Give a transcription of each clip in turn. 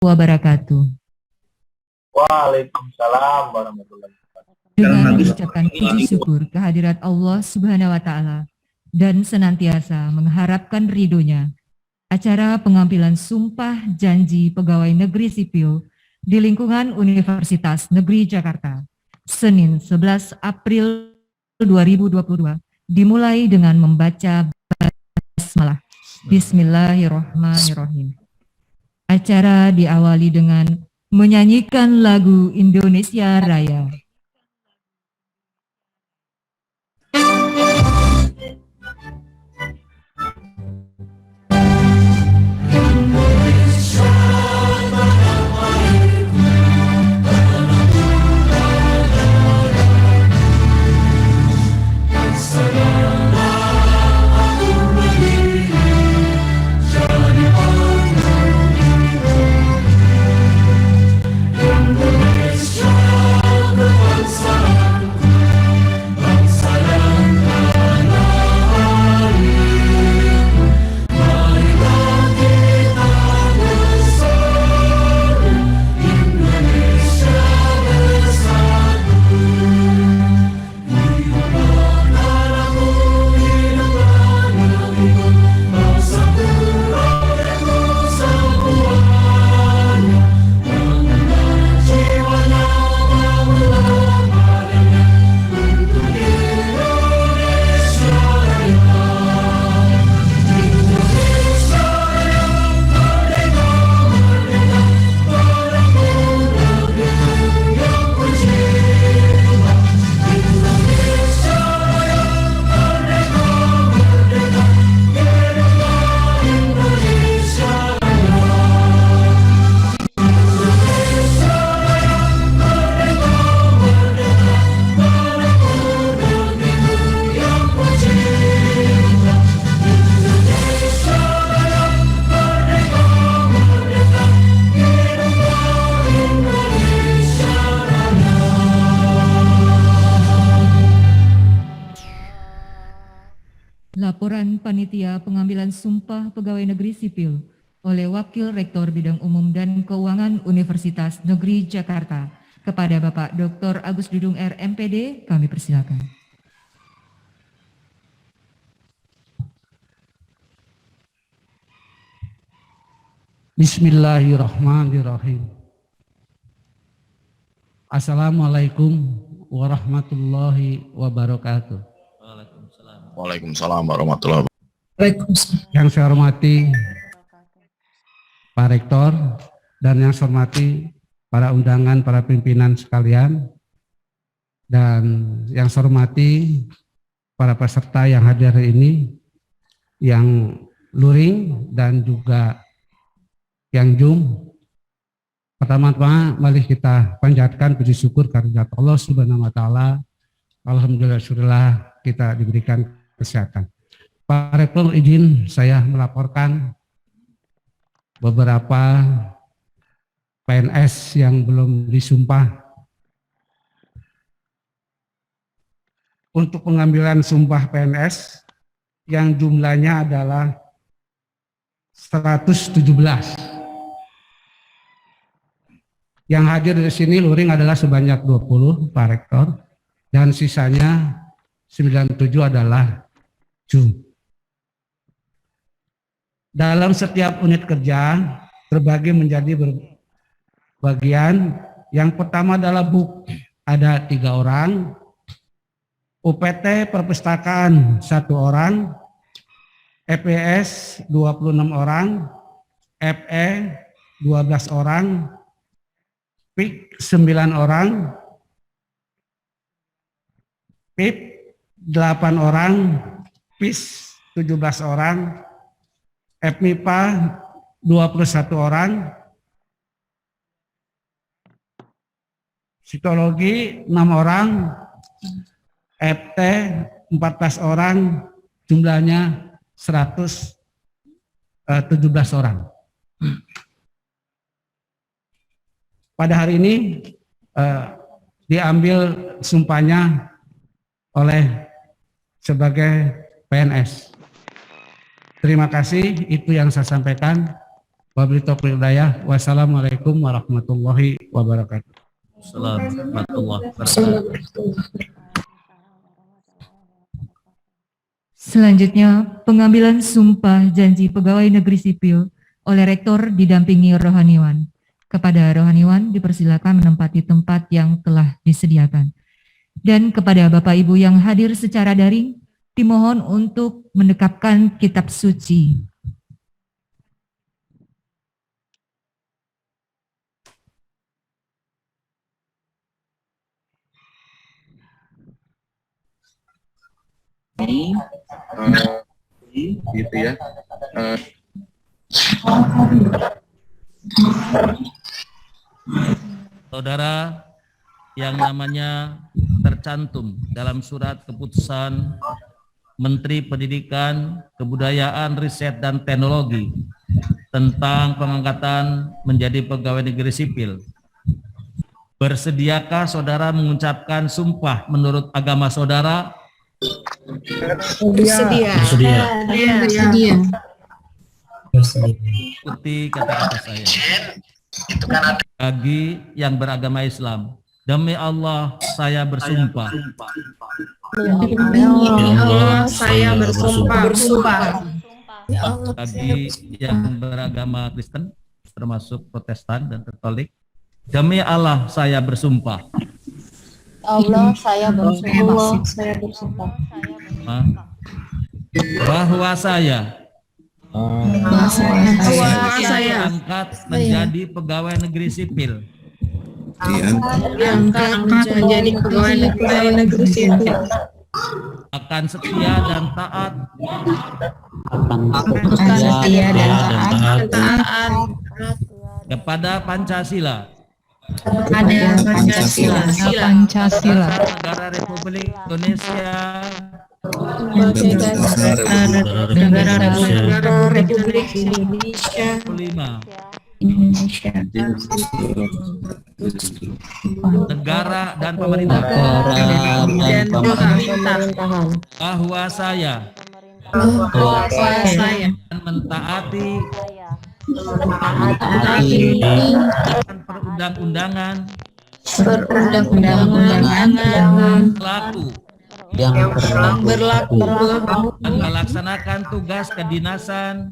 wabarakatuh. Waalaikumsalam warahmatullahi wabarakatuh. Dengan mengucapkan puji syukur kehadirat Allah Subhanahu wa Ta'ala dan senantiasa mengharapkan ridhonya, acara pengambilan sumpah janji pegawai negeri sipil di lingkungan Universitas Negeri Jakarta, Senin 11 April 2022, dimulai dengan membaca basmalah. Bismillahirrahmanirrahim. Acara diawali dengan menyanyikan lagu Indonesia Raya. Laporan Panitia Pengambilan Sumpah Pegawai Negeri Sipil oleh Wakil Rektor Bidang Umum dan Keuangan Universitas Negeri Jakarta kepada Bapak Dr. Agus Dudung R. MPD, kami persilakan. Bismillahirrahmanirrahim. Assalamualaikum warahmatullahi wabarakatuh. Waalaikumsalam warahmatullahi wabarakatuh. Yang saya hormati Pak Rektor dan yang saya hormati para undangan, para pimpinan sekalian, dan yang saya hormati para peserta yang hadir hari ini, yang luring dan juga yang Zoom. Pertama-tama mari kita panjatkan puji syukur kehadirat Allah Subhanahu wa Ta'ala. Alhamdulillah kita diberikan kesehatan. Pak Rektor, izin saya melaporkan beberapa PNS yang belum disumpah. Untuk pengambilan sumpah PNS yang jumlahnya adalah 117. Yang hadir di sini luring adalah sebanyak 20, Pak Rektor, dan sisanya 97 adalah Zoom. Dalam setiap unit kerja terbagi menjadi bagian. Yang pertama adalah BUK, ada 3 orang, UPT Perpustakaan 1 orang, EPS 26 orang, FE 12 orang, PIK 9 orang, PIP 8 orang, PIS 17 orang, FMIPA 21 orang, Psikologi 6 orang, FT 14 orang, jumlahnya 117 orang. Pada hari ini diambil sumpahnya oleh sebagai PNS. Terima kasih, itu yang saya sampaikan. Wabillahi taufiq wal hidayah. Wassalamualaikum warahmatullahi wabarakatuh. Assalamualaikum warahmatullahi wabarakatuh. Selanjutnya, pengambilan sumpah janji pegawai negeri sipil oleh Rektor didampingi rohaniwan. Kepada rohaniwan dipersilakan menempati tempat yang telah disediakan. Dan kepada Bapak Ibu yang hadir secara daring, dimohon untuk mendekapkan kitab suci. Gitu ya. Saudara yang namanya tercantum dalam surat keputusan Menteri Pendidikan, Kebudayaan, Riset, dan Teknologi tentang pengangkatan menjadi pegawai negeri sipil. Bersediakah saudara mengucapkan sumpah menurut agama saudara? Bersedia. Ikuti kata-kata saya. Bagi yang beragama Islam, demi Allah saya bersumpah. Demi Allah saya bersumpah. Bagi yang beragama Kristen, termasuk Protestan dan Katolik, demi Allah saya bersumpah. Allah saya bersumpah. Bahwa saya angkat menjadi pegawai negeri sipil. Diangkat menjadi pegawai negeri sipil. Akan setia dan taat. Kepada Pancasila. Negara Republik Indonesia. Negara Republik Indonesia. 5. Negara dan pemerintahan. Bahwa saya mentaati perundang-undangan berlaku dan melaksanakan tugas kedinasan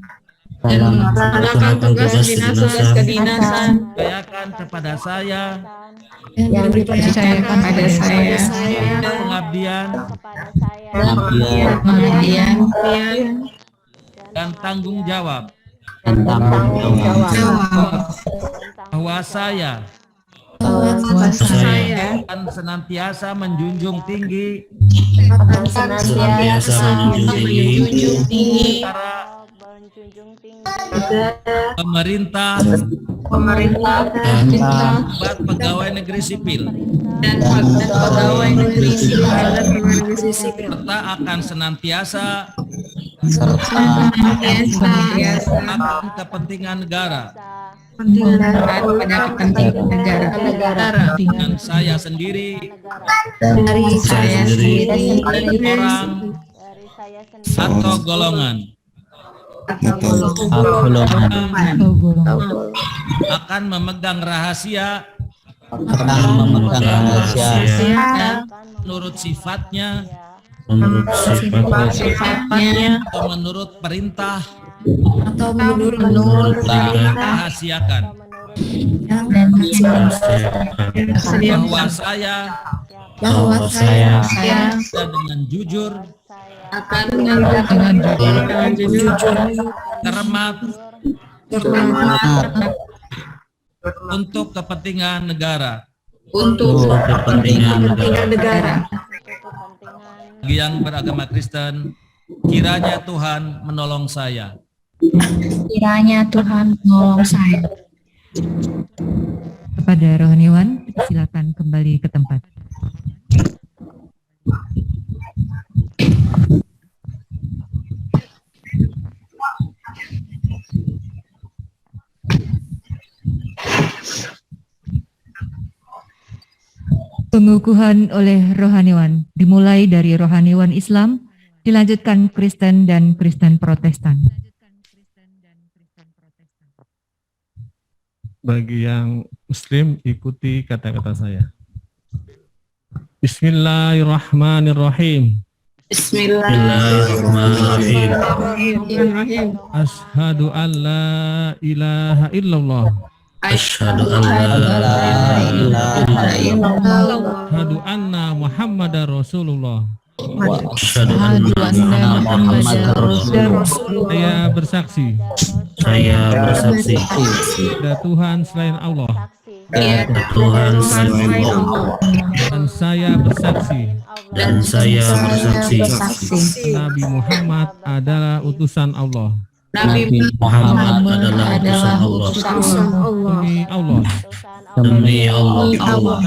dipercayakan kepada saya pengabdian dan tanggung jawab bahwa saya akan senantiasa menjunjung tinggi pemerintah buat pegawai negeri sipil serta akan senantiasa akan kepentingan negara dengan saya sendiri orang atau golongan akan memegang rahasia menurut sifatnya atau menurut perintah rahasiakan bahwa saya dengan jujur cermat untuk kepentingan negara. Bagi yang beragama Kristen, kiranya Tuhan menolong saya. Kepada rohaniwan, silakan kembali ke tempat. Pengukuhan oleh rohaniwan dimulai dari rohaniwan Islam, dilanjutkan Kristen dan Kristen Protestan. bagi yang muslim ikuti kata-kata saya. Bismillahirrahmanirrahim. Bismillahirrahmanirrahim. Asyhadu an la ilaha illallah. Asyhadu an la ilaha illallah. Asyhadu anna Muhammadar Rasulullah. Asyhadu anna Muhammadar Rasulullah. Saya bersaksi Saya bersaksi ada Tuhan selain Allah, ada Tuhan selain Allah, dan saya bersaksi Nabi Nabi Muhammad adalah utusan Allah. Muhammad adalah utusan Allah. Demi Allah, Demi Allah,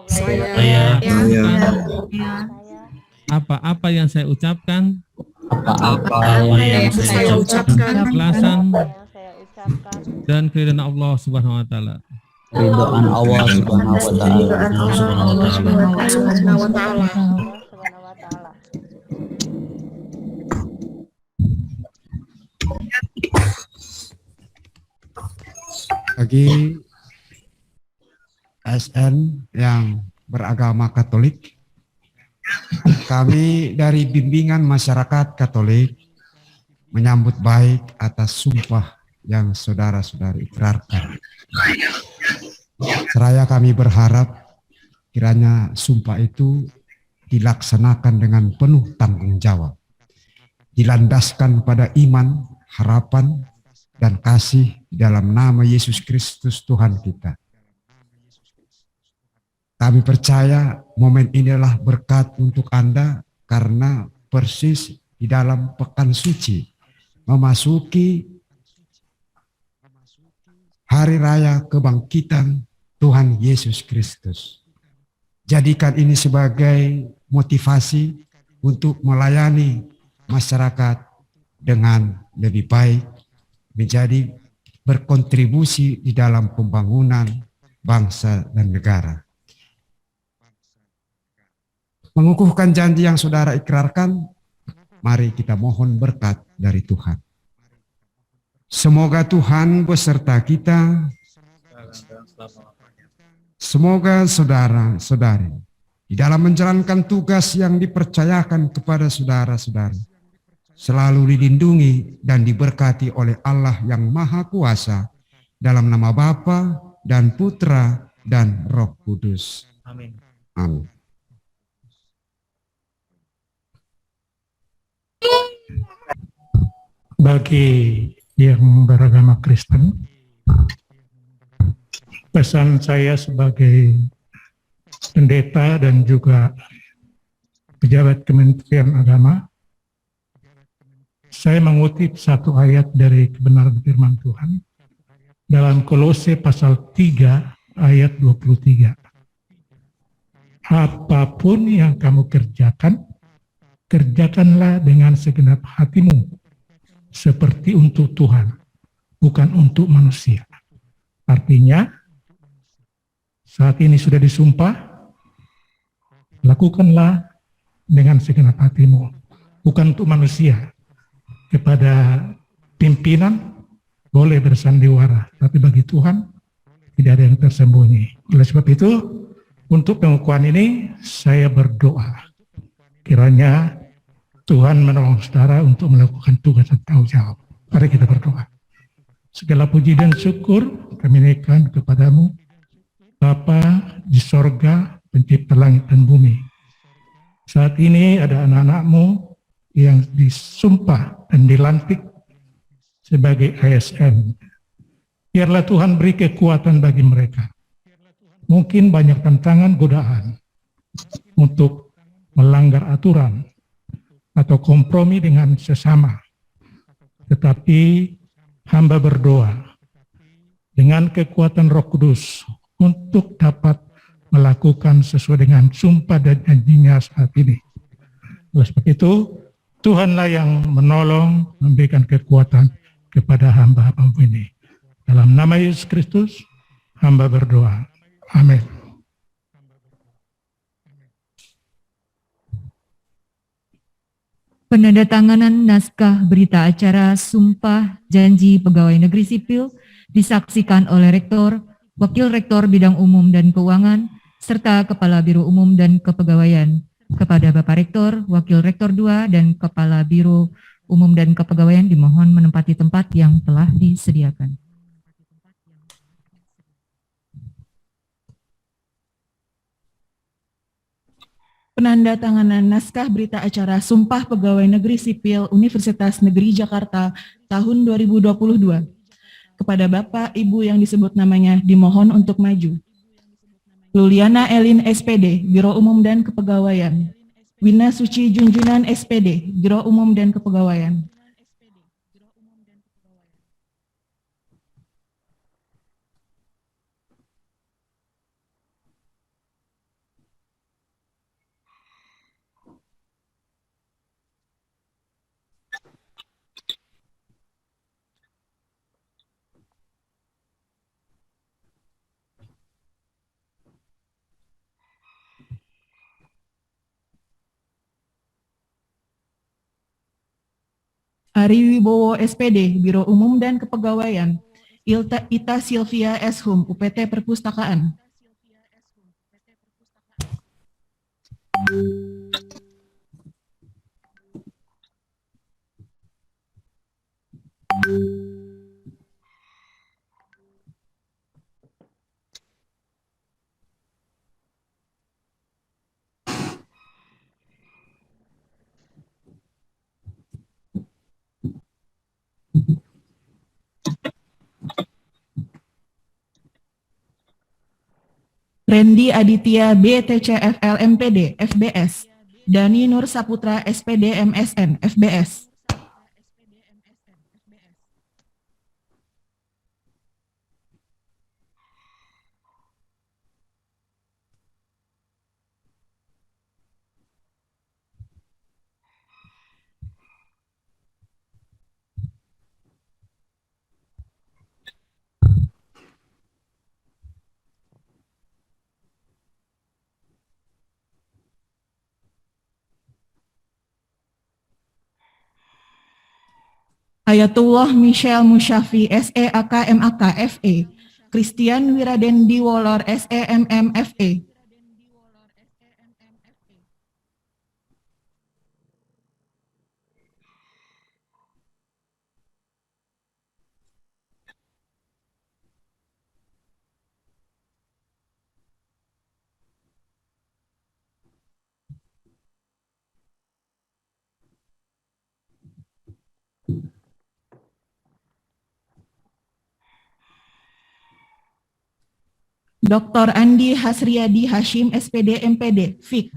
saya apa-apa yang saya ucapkan apa yang saya ucapkan keikhlasan dan keridhaan Allah Subhanahu wa taala. ridhaan Allah Subhanahu wa taala. Bagi ASN yang beragama Katolik, kami dari bimbingan masyarakat Katolik menyambut baik atas sumpah yang saudara-saudari ikrarkan. Seraya kami berharap kiranya sumpah itu dilaksanakan dengan penuh tanggung jawab, dilandaskan pada iman, harapan, dan kasih dalam nama Yesus Kristus Tuhan kita. Kami percaya momen inilah berkat untuk Anda karena persis di dalam pekan suci memasuki hari raya kebangkitan Tuhan Yesus Kristus. Jadikan ini sebagai motivasi untuk melayani masyarakat dengan lebih baik, menjadi berkontribusi di dalam pembangunan bangsa dan negara. Mengukuhkan janji yang saudara ikrarkan, mari kita mohon berkat dari Tuhan. Semoga Tuhan beserta kita, semoga saudara-saudari di dalam menjalankan tugas yang dipercayakan kepada saudara-saudari selalu dilindungi dan diberkati oleh Allah yang Maha Kuasa dalam nama Bapa dan Putra dan Roh Kudus. Amin. Amin. Bagi yang beragama Kristen, pesan saya sebagai pendeta dan juga pejabat Kementerian Agama, saya mengutip satu ayat dari kebenaran firman Tuhan dalam Kolose pasal 3 ayat 23. Apapun yang kamu kerjakan, kerjakanlah dengan segenap hatimu, seperti untuk Tuhan, bukan untuk manusia. Artinya, saat ini sudah disumpah, lakukanlah dengan segenap hatimu, bukan untuk manusia. Kepada pimpinan boleh bersandiwara, tapi bagi Tuhan tidak ada yang tersembunyi. Oleh sebab itu, untuk pengukuhan ini saya berdoa kiranya Tuhan menolong saudara untuk melakukan tugas dan tanggung jawab. Mari kita berdoa. Segala puji dan syukur kami naikkan kepadamu, Bapa di sorga, pencipta langit dan bumi. Saat ini ada anak-anakmu yang disumpah dan dilantik sebagai ASN. Biarlah Tuhan beri kekuatan bagi mereka. Mungkin banyak tantangan, godaan untuk melanggar aturan atau kompromi dengan sesama. Tetapi hamba berdoa dengan kekuatan Roh Kudus untuk dapat melakukan sesuai dengan sumpah dan janjinya saat ini. Oleh sebab itu, Tuhanlah yang menolong, memberikan kekuatan kepada hamba-hamba ini. Dalam nama Yesus Kristus, hamba berdoa. Amin. Penandatanganan naskah berita acara Sumpah Janji Pegawai Negeri Sipil disaksikan oleh Rektor, Wakil Rektor Bidang Umum dan Keuangan, serta Kepala Biro Umum dan Kepegawaian. Kepada Bapak Rektor, Wakil Rektor 2, dan Kepala Biro Umum dan Kepegawaian dimohon menempati tempat yang telah disediakan. Penandatanganan naskah berita acara Sumpah Pegawai Negeri Sipil Universitas Negeri Jakarta tahun 2022. Kepada Bapak, Ibu yang disebut namanya dimohon untuk maju. Luliana Elin SPD, Biro Umum dan Kepegawaian. Wina Suci Junjunan SPD, Biro Umum dan Kepegawaian. Ari Wibowo SPD, Biro Umum dan Kepegawaian. Ita Silvia S. Hum, UPT Perpustakaan. Randy Aditya BTCFL MPD FBS, Dani Nur Saputra SPD MSN FBS. Ayatullah Michelle Musyafi SEAK MAK FE, Christian Wiradendi Wolor SEMM FE. Dr. Andi Hasriyadi Hashim SPD MPD FIK.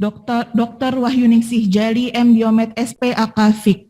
Dr. Wahyuningsih Jali M Diomet SPAK FIK.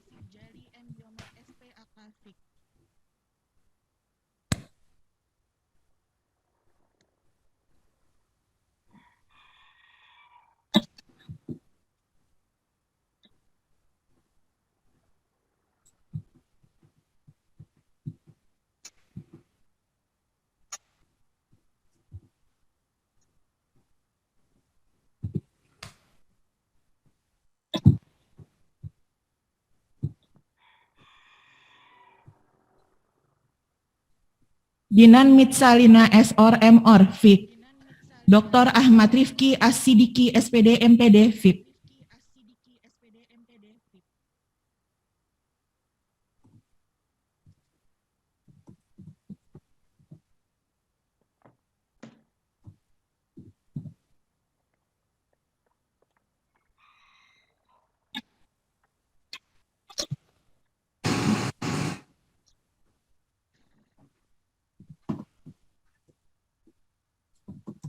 Dinan Mitsalina SOR MOR FIK. Dr. Ahmad Rifki As-Sidiki SPD MPD FIK.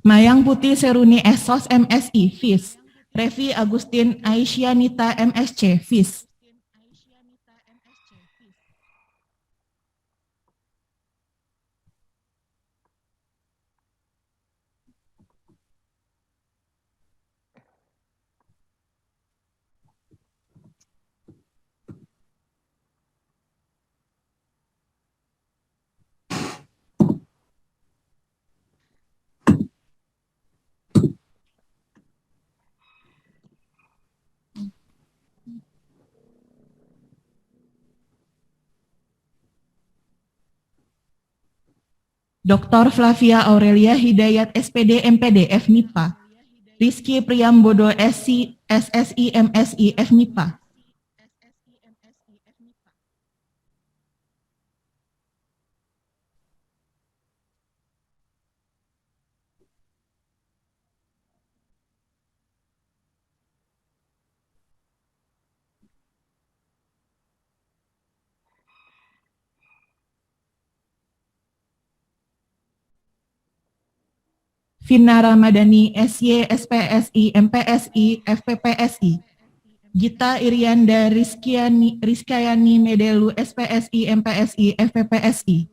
Mayang Putih Seruni SOS MSI FIS. Revi Agustin Aisyanita MSC FIS. Dr. Flavia Aurelia Hidayat SPD MPD FMIPA, Rizky Priambodo SSI MSI FMIPA, Vina Ramadhani SY SPSI MPSI FPPSI, Gita Irianda Rizkyani Medelu SPSI MPSI FPPSI,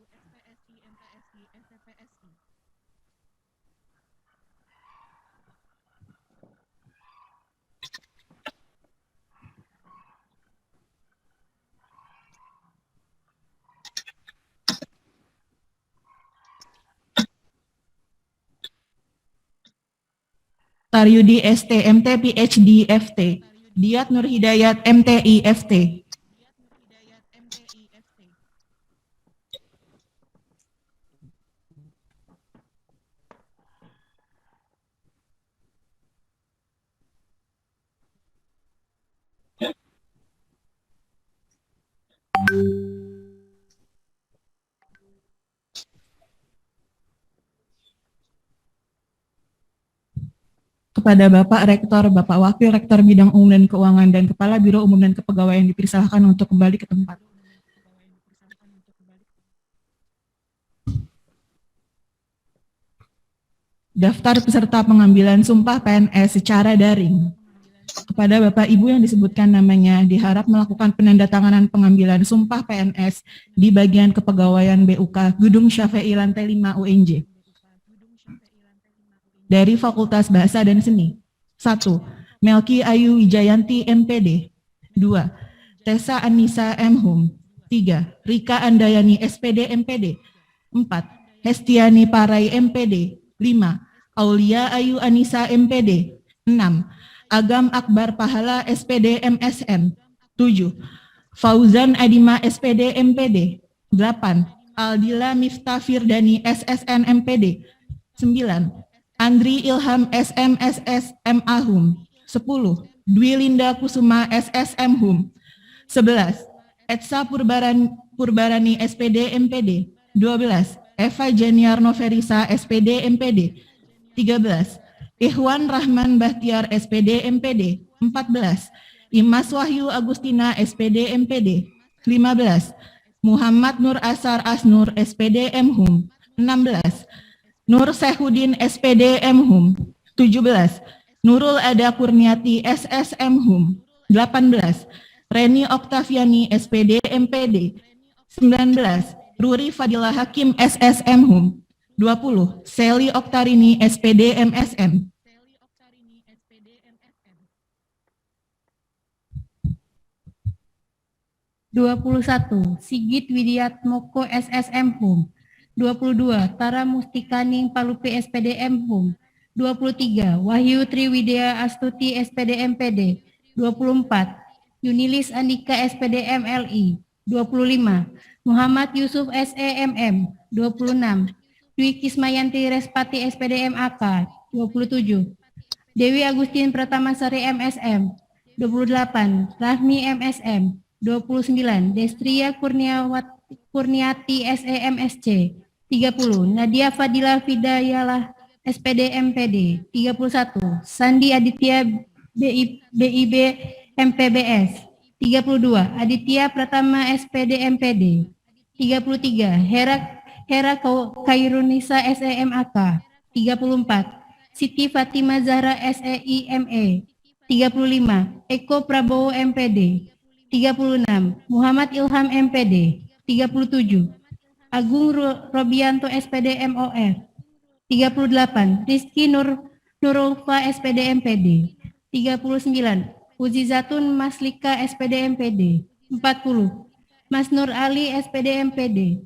Taryudi ST MT PhD FT, Diat Nur Hidayat MTI FT, kepada Bapak Rektor, Bapak Wakil Rektor Bidang Umum dan Keuangan, dan Kepala Biro Umum dan Kepegawaian dipersilakan untuk kembali ke tempat. Daftar peserta pengambilan sumpah PNS secara daring. Kepada Bapak Ibu yang disebutkan namanya, diharap melakukan penandatanganan pengambilan sumpah PNS di bagian kepegawaian BUK Gedung Syafi'i lantai 5 UNJ. Dari Fakultas Bahasa dan Seni. 1. Melki Ayu Wijayanti MPD. 2. Tessa Anissa M. Hum. 3. Rika Andayani SPD MPD. 4. Hestiani Parai MPD. 5. Aulia Ayu Anissa MPD. 6. Agam Akbar Pahala SPD MSM. 7. Fauzan Adima SPD MPD. 8. Aldila Miftah Firdani SSN MPD. 9. Andri Ilham SMSS MA Hum. 10. Dwi Linda Kusuma SSM Hum. 11. Etsa Purbarani SPD MPD. 12. Eva Jeniar Noverisa SPD MPD. 13. Ikhwan Rahman Bahtiar SPD MPD. 14. Imas Wahyu Agustina SPD MPD. 15. Muhammad Nur Asar Asnur SPD M Hum. 16. Nur Sehudin SPD M Hum. 17. Nurul Ada Kurniati SSM Hum. 18. Reni Oktaviani SPD MPD. 19. Ruri Fadilah Hakim SSM Hum. 20. Seli Oktarini SPD MSM. Sigit Widiatmoko SSM Hum. 22. Tara Mustikaning Palupi SPD M Hum. 23. Wahyu Triwidya Astuti SPD MPD. 24. Yunilis Andika SPD MLI. 25. Muhammad Yusuf SEMM. 26. Dwi Kismayanti Respati SPD MAK. 27. Dewi Agustin Pratamasari MSM. 28. Rahmi MSM. 29. Destria Kurniati SEMSC. 30. Nadia Fadila Fidayalah SPD MPD. 31. Sandi Aditya BIB MPBS. 32. Aditya Pratama SPD MPD. 33. Hera Kairunisa SEMAK. 34. Siti Fatima Zahra SEIME. 35. Eko Prabowo MPD. 36. Muhammad Ilham MPD. 37. Agung Robianto SPD MOF. 38. Rizky Nurulfa SPD MPD. 39. Uzizatun Maslika SPD MPD. 40. Mas Nur Ali SPD MPD.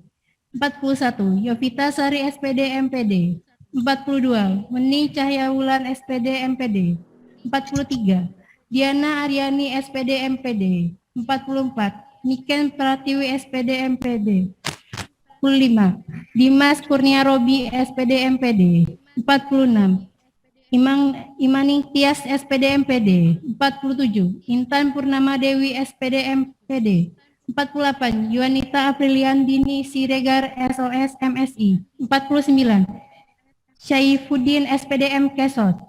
41. Yovita Sari SPD MPD. 42. Weni Cahyawulan SPD MPD. 43. Diana Aryani SPD MPD. 44. Niken Pratiwi SPD MPD. Dimas Kurnia Robi SPD MPD 46, Imaning Tias SPD MPD 47, Intan Purnama Dewi SPD MPD 48, Yuanita Apriliandini Siregar SOS MSI 49, Syaifuddin SPDM Kesot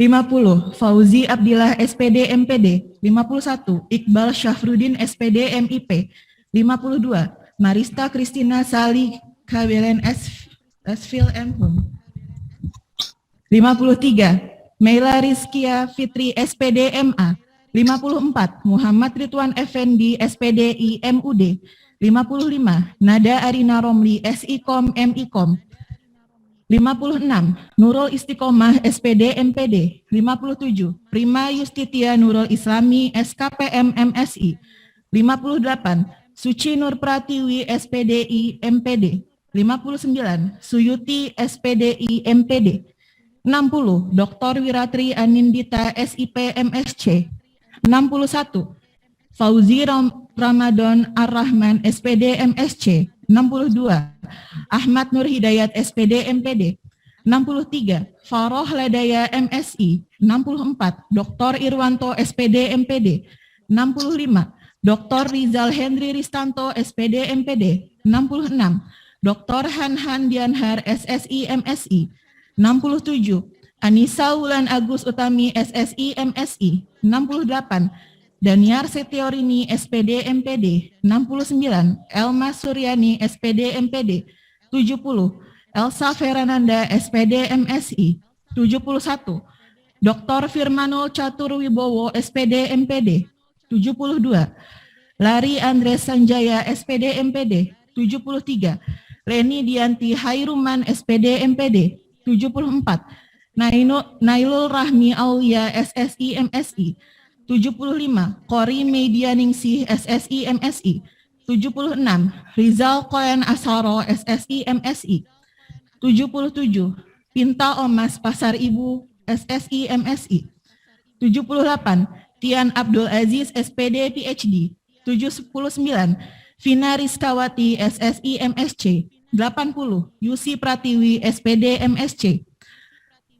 50, Fauzi Abdillah SPD MPD 51, Iqbal Syafruddin SPD MIP 52, Marista Kristina Sali KBLN Esfil Mhum 53, Meila Rizkia Fitri SPD MA 54, Muhammad Ridwan Effendi SPD IMUD 55, Nada Arina Romli SIKOM MIKOM 56, Nurul Istiqomah SPD MPD 57, Prima Yustitia Nurul Islami SKPM MSI 58, Suci Nur Pratiwi SPDI MPD 59, Suyuti SPDI MPD 60, Dr. Wiratri Anindita SIP MSC 61, Fauzi Ramadan Ar-Rahman SPD MSC 62, Ahmad Nur Hidayat SPD MPD 63, Faroh Ladaya MSI 64, Dr. Irwanto SPD MPD 65, Dr. Rizal Henry Ristanto SPD MPD 66, Dr. Hanhan Dianhar SSI MSI 67, Anissa Wulan Agus Utami SSI MSI 68, Daniar Setiorini SPD MPD 69, Elma Suryani SPD MPD 70, Elsa Ferananda SPD MSI 71, Dr. Firmanul Catur Wibowo SPD MPD 72, Lari Andres Sanjaya SPD MPD 73, Reni Dianti Hairuman SPD MPD 74, Nailul Rahmi Aulia SSI MSI 75, Kori Medianingsih SSI MSI 76, Rizal Koen Asaro SSI MSI 77, Pinta Omas Pasar Ibu SSI MSI 78, Tian Abdul Aziz SPD PhD 79, Vina Rizkawati SSI MSC 80, Yusi Pratiwi SPD MSC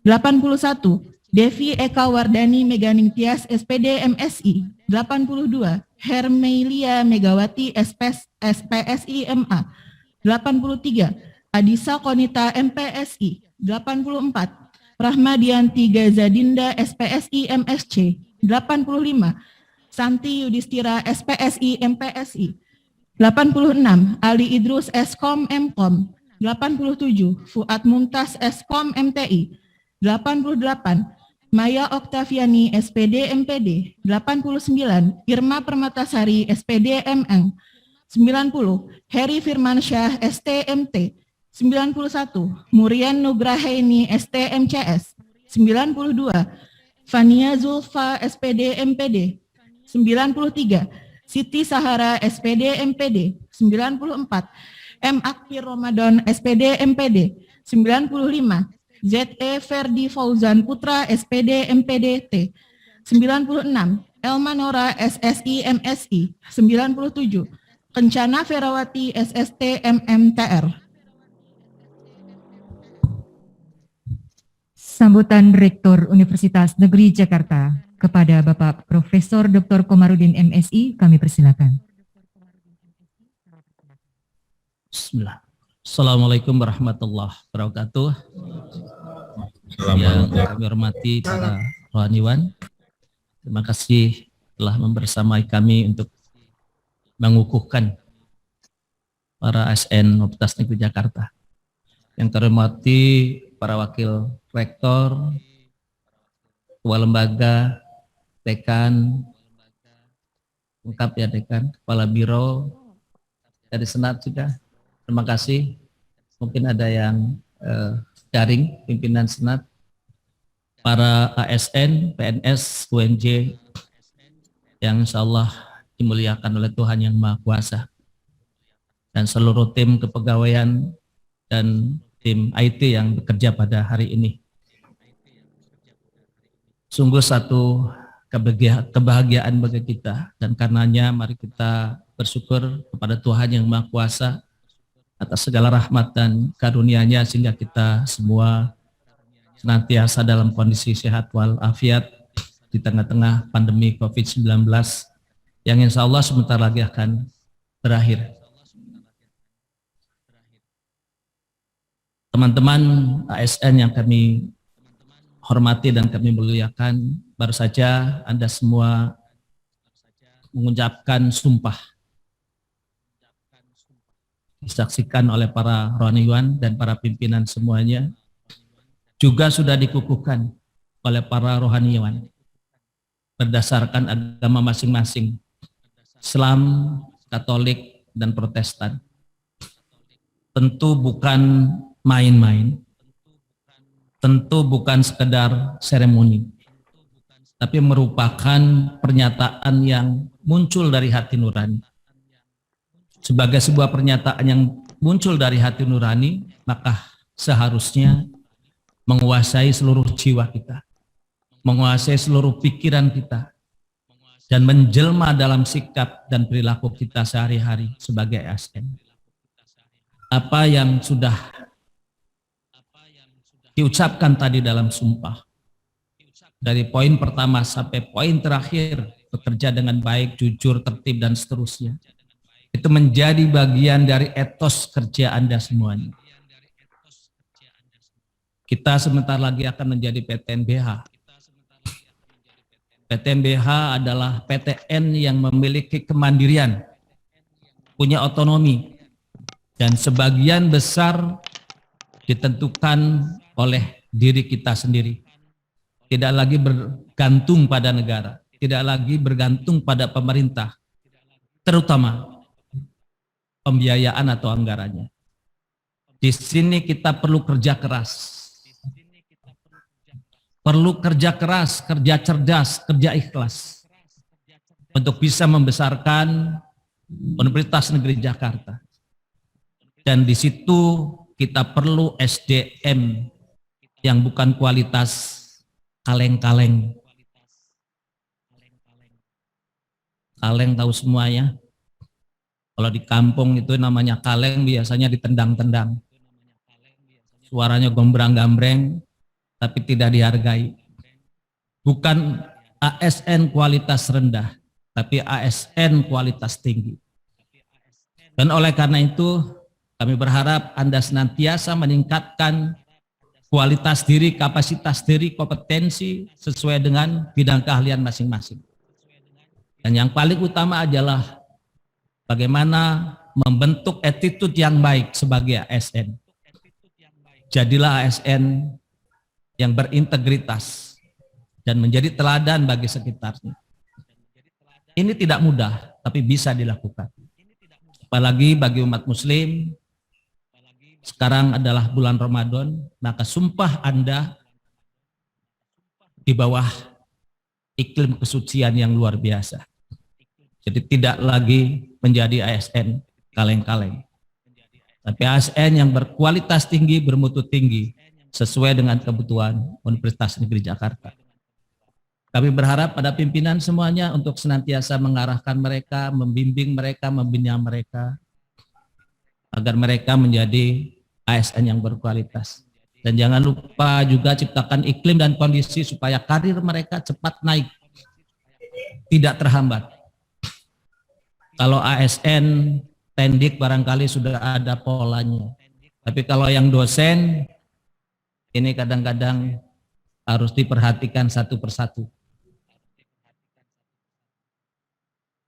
81, Devi Eka Wardani Meganing Tias SPD MSI 82, Hermelia Megawati SPSI MA 83, Adisa Konita MPSI 84, Rahmadianti Gazadinda SPSI MSC 85, Santi Yudhistira SPSI MPSI 86, Ali Idrus Eskom Mkom 87, Fuad Mumtaz Eskom MTI 88, Maya Oktaviani SPD MPD 89, Irma Permatasari SPD MN 90, Heri Firmansyah STMT 91, Murian Nugrahaini STMCS 92, Fania Zulfa SPD MPD 93, Siti Sahara SPD MPD 94, M. Akpir Ramadan SPD MPD 95, ZE Ferdi Fauzan Putra SPD MPD T 96, Elmanora SSI MSI 97, Kencana Ferawati SST MMTR. Sambutan Rektor Universitas Negeri Jakarta kepada Bapak Profesor Dr. Komarudin MSI, kami persilakan. Bismillah. Assalamualaikum warahmatullahi wabarakatuh. Yang kami hormati para rohaniwan, terima kasih telah membersamai kami untuk mengukuhkan para ASN Universitas Negeri Jakarta. Yang kami hormati para wakil rektor, ketua lembaga, dekan, lengkap ya dekan, kepala biro, dari senat juga. Terima kasih. Mungkin ada yang daring, pimpinan senat, para ASN, PNS, UNJ, yang insya Allah dimuliakan oleh Tuhan Yang Maha Kuasa, dan seluruh tim kepegawaian dan tim IT yang bekerja pada hari ini. Sungguh satu kebahagiaan bagi kita, dan karenanya mari kita bersyukur kepada Tuhan yang Maha Kuasa atas segala rahmat dan karunia-Nya sehingga kita semua senantiasa dalam kondisi sehat walafiat di tengah-tengah pandemi COVID-19 yang insya Allah sebentar lagi akan berakhir. Teman-teman ASN yang kami hormati dan kami muliakan, baru saja Anda semua mengucapkan sumpah. Disaksikan oleh para rohaniwan dan para pimpinan semuanya, juga sudah dikukuhkan oleh para rohaniwan berdasarkan agama masing-masing, Islam, Katolik, dan Protestan. Tentu bukan main-main, tentu bukan sekedar seremoni, tapi merupakan pernyataan yang muncul dari hati nurani. Sebagai sebuah pernyataan yang muncul dari hati nurani, maka seharusnya menguasai seluruh jiwa kita, menguasai seluruh pikiran kita, dan menjelma dalam sikap dan perilaku kita sehari-hari sebagai ASN. Apa yang sudah diucapkan tadi dalam sumpah, dari poin pertama sampai poin terakhir, bekerja dengan baik, jujur, tertib, dan seterusnya, itu menjadi bagian dari etos kerja Anda semuanya. Kita sebentar lagi akan menjadi PTNBH. PTNBH adalah PTN yang memiliki kemandirian, punya otonomi, dan sebagian besar ditentukan oleh diri kita sendiri. Tidak lagi bergantung pada negara, tidak lagi bergantung pada pemerintah, terutama pembiayaan atau anggarannya. Di sini kita perlu kerja keras. Perlu kerja keras, kerja cerdas, kerja ikhlas untuk bisa membesarkan Universitas Negeri Jakarta. Dan di situ kita perlu SDM yang bukan kualitas kaleng-kaleng. Kaleng tahu semuanya. Kalau di kampung itu namanya kaleng, biasanya ditendang-tendang. Suaranya gombrang-gambreng, tapi tidak dihargai. Bukan ASN kualitas rendah, tapi ASN kualitas tinggi. Dan oleh karena itu, kami berharap Anda senantiasa meningkatkan kualitas diri, kapasitas diri, kompetensi sesuai dengan bidang keahlian masing-masing. Dan yang paling utama adalah bagaimana membentuk attitude yang baik sebagai ASN. Jadilah ASN yang berintegritas dan menjadi teladan bagi sekitarnya. Ini tidak mudah, tapi bisa dilakukan. Apalagi bagi umat muslim, sekarang adalah bulan Ramadan, maka sumpah Anda di bawah iklim kesucian yang luar biasa. Jadi tidak lagi menjadi ASN kaleng-kaleng, tapi ASN yang berkualitas tinggi, bermutu tinggi, sesuai dengan kebutuhan Universitas Negeri Jakarta. Kami berharap pada pimpinan semuanya untuk senantiasa mengarahkan mereka, membimbing mereka, membina mereka, agar mereka menjadi ASN yang berkualitas. Dan jangan lupa juga ciptakan iklim dan kondisi supaya karir mereka cepat naik, tidak terhambat. Kalau ASN tendik barangkali sudah ada polanya, tapi kalau yang dosen, ini kadang-kadang harus diperhatikan satu persatu.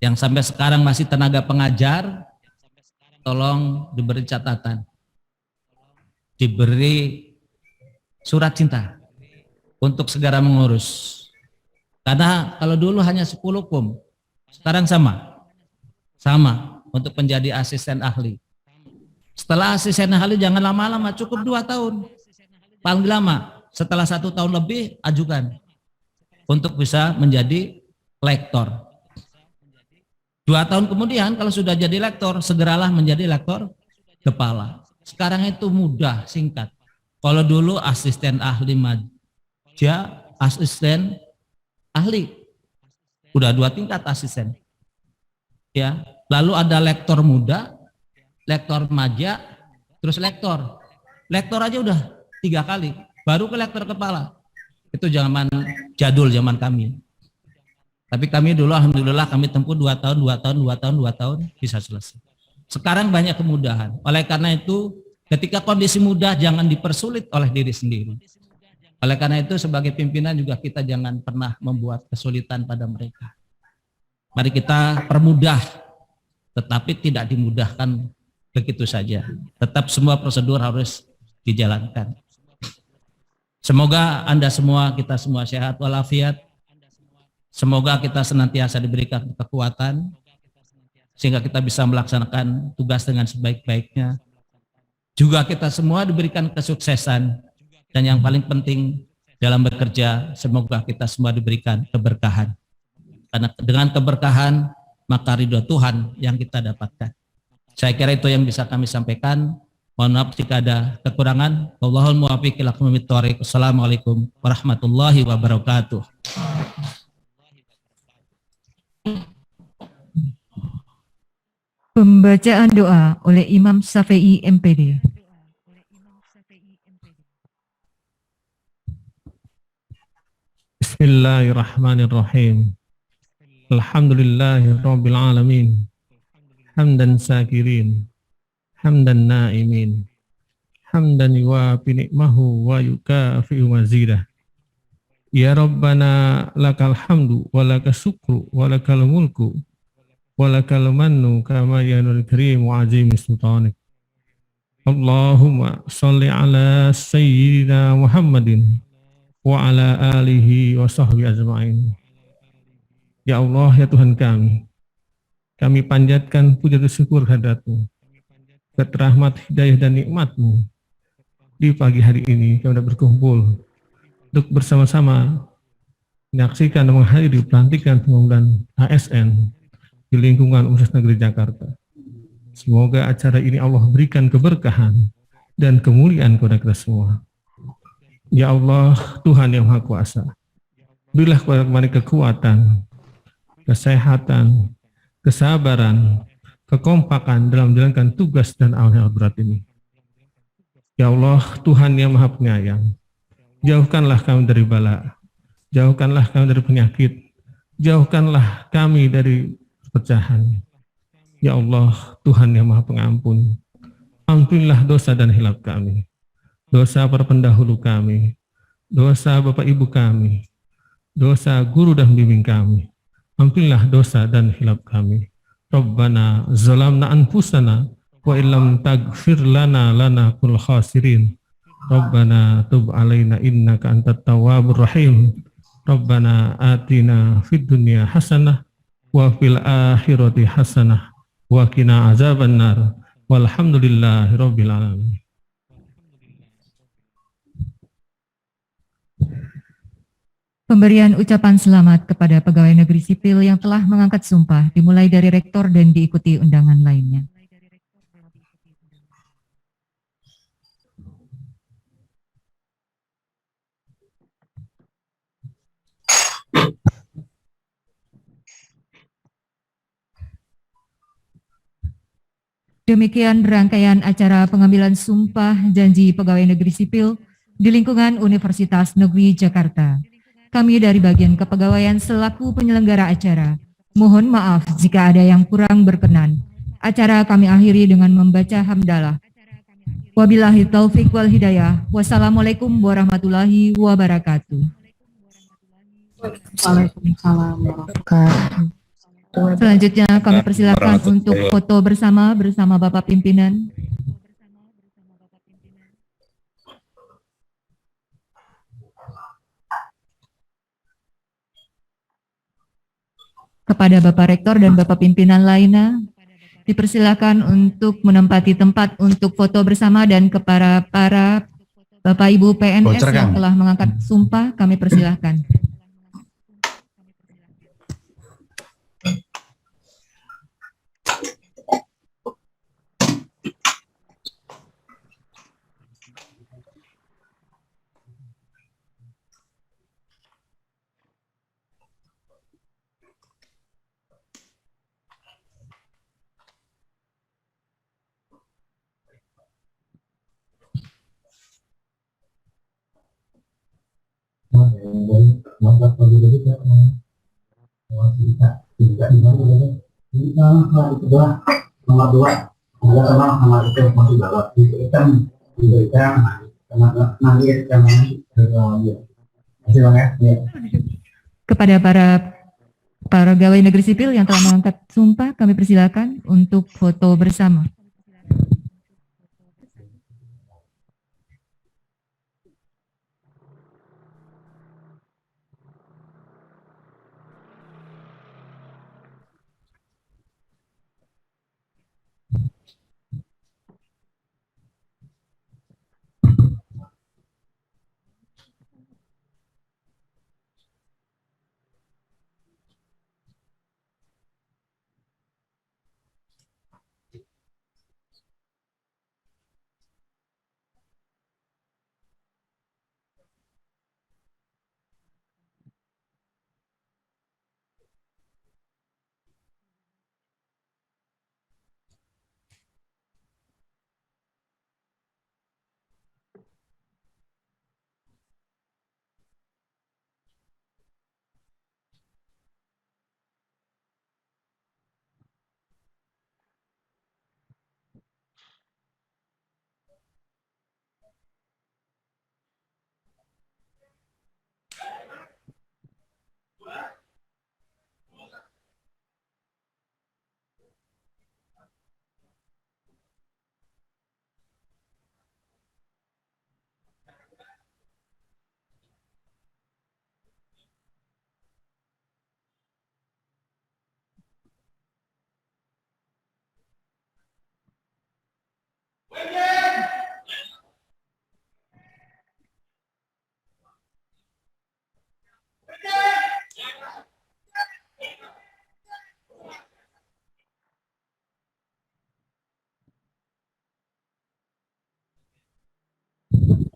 Yang sampai sekarang masih tenaga pengajar, tolong diberi catatan, diberi surat cinta untuk segera mengurus. Karena kalau dulu hanya 10 kum, sekarang sama untuk menjadi asisten ahli. Setelah asisten ahli jangan lama-lama, cukup 2 tahun. Paling lama, setelah 1 tahun lebih, ajukan untuk bisa menjadi lektor. 2 tahun kemudian kalau sudah jadi lektor, segeralah menjadi lektor kepala. Sekarang itu mudah, singkat. Kalau dulu asisten ahli maja, asisten ahli. Udah 2 tingkat asisten. Ya, lalu ada lektor muda, lektor maja, terus lektor. Lektor aja udah 3 kali, baru ke lektor kepala. Itu zaman jadul, zaman kami. Tapi kami dulu alhamdulillah kami tempuh 2 tahun, 2 tahun, 2 tahun, 2 tahun bisa selesai. Sekarang banyak kemudahan. Oleh karena itu, ketika kondisi mudah jangan dipersulit oleh diri sendiri. Oleh karena itu sebagai pimpinan juga kita jangan pernah membuat kesulitan pada mereka. Mari kita permudah, tetapi tidak dimudahkan begitu saja. Tetap semua prosedur harus dijalankan. Semoga Anda semua, kita semua sehat walafiat. Semoga kita senantiasa diberikan kekuatan sehingga kita bisa melaksanakan tugas dengan sebaik-baiknya. Juga kita semua diberikan kesuksesan dan yang paling penting dalam bekerja, semoga kita semua diberikan keberkahan. Karena dengan keberkahan maka ridho Tuhan yang kita dapatkan. Saya kira itu yang bisa kami sampaikan. Mohon maaf jika ada kekurangan. Wallahul muwaffiq ila aqwamit thoriq. Wassalamualaikum warahmatullahi wabarakatuh. Pembacaan doa oleh Imam Syafi'i MPD. Bismillahirrahmanirrahim. Alhamdulillahi rabbil alamin. Hamdan sakirin, hamdan naimin, hamdan yuwafi ni'mahu wa yukafi'u mazidah. Ya Rabbana lakal hamdu wa lakas syukru wa lakal mulku wa lakal mannu kama yanul karim wa azim sultanik. Allahumma salli ala sayyidina Muhammadin wa ala alihi wa sahbihi ajma'in. Ya Allah, ya Tuhan kami panjatkan puja dan syukur kehadirat-Mu, atas rahmat, hidayah dan nikmat-Mu. Di pagi hari ini kami sudah berkumpul untuk bersama-sama menyaksikan dan menghadiri pelantikan pengumpulan ASN di lingkungan Universitas Negeri Jakarta. Semoga acara ini Allah berikan keberkahan dan kemuliaan kepada kita semua. Ya Allah, Tuhan yang Maha Kuasa, berilah kepada kami kekuatan, kesehatan, kesabaran, kekompakan dalam menjalankan tugas dan amal yang berat ini. Ya Allah, Tuhan yang Maha Penyayang, jauhkanlah kami dari bala, jauhkanlah kami dari penyakit, jauhkanlah kami dari perpecahan. Ya Allah, Tuhan yang Maha Pengampun, ampunilah dosa dan hilaf kami, dosa para pendahulu kami, dosa Bapak Ibu kami, dosa guru dan bimbing kami. Ampunilah dosa dan hilaf kami. Rabbana zalamna anfusana wa illam taghfir lana lanakul khasirin. Rabbana tub alaina innaka antat tawwabur rahim. Rabbana atina fid dunya hasanah wa fil akhirati hasanah wa qina azabannar. Walhamdulillahi rabbil alamin. Pemberian ucapan selamat kepada pegawai negeri sipil yang telah mengangkat sumpah dimulai dari rektor dan diikuti undangan lainnya. Demikian rangkaian acara pengambilan sumpah janji pegawai negeri sipil di lingkungan Universitas Negeri Jakarta. Kami dari bagian kepegawaian selaku penyelenggara acara, mohon maaf jika ada yang kurang berkenan. Acara kami akhiri dengan membaca hamdalah. Wabillahi taufik wal hidayah. Wassalamualaikum warahmatullahi wabarakatuh. Waalaikumsalam warahmatullahi wabarakatuh. Selanjutnya kami persilakan untuk foto bersama Bapak Pimpinan. Kepada Bapak Rektor dan Bapak Pimpinan lainnya, dipersilakan untuk menempati tempat untuk foto bersama, dan kepada para Bapak Ibu PNS yang telah mengangkat sumpah, kami persilahkan. Nomor 2 ada sama itu masih bawa kita diberikan nanti yang masih bang ya. Kepada para pegawai negeri sipil yang telah mengangkat sumpah, kami persilakan untuk foto bersama.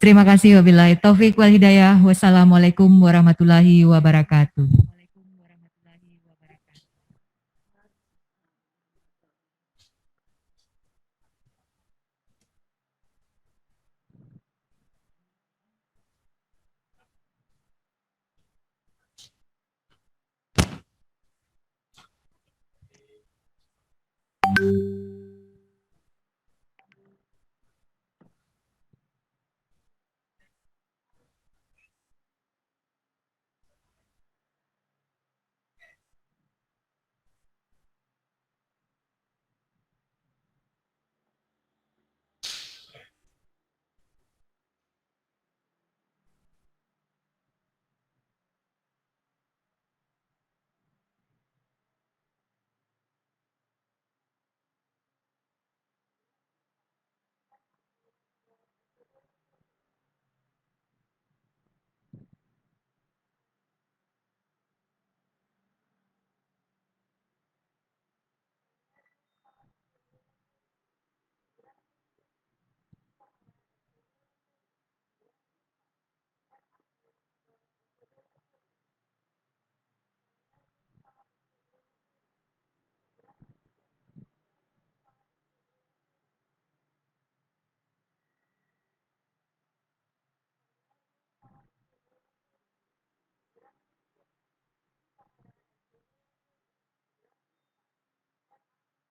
Terima kasih, wabillahi taufik wal hidayah. Wassalamualaikum warahmatullahi wabarakatuh.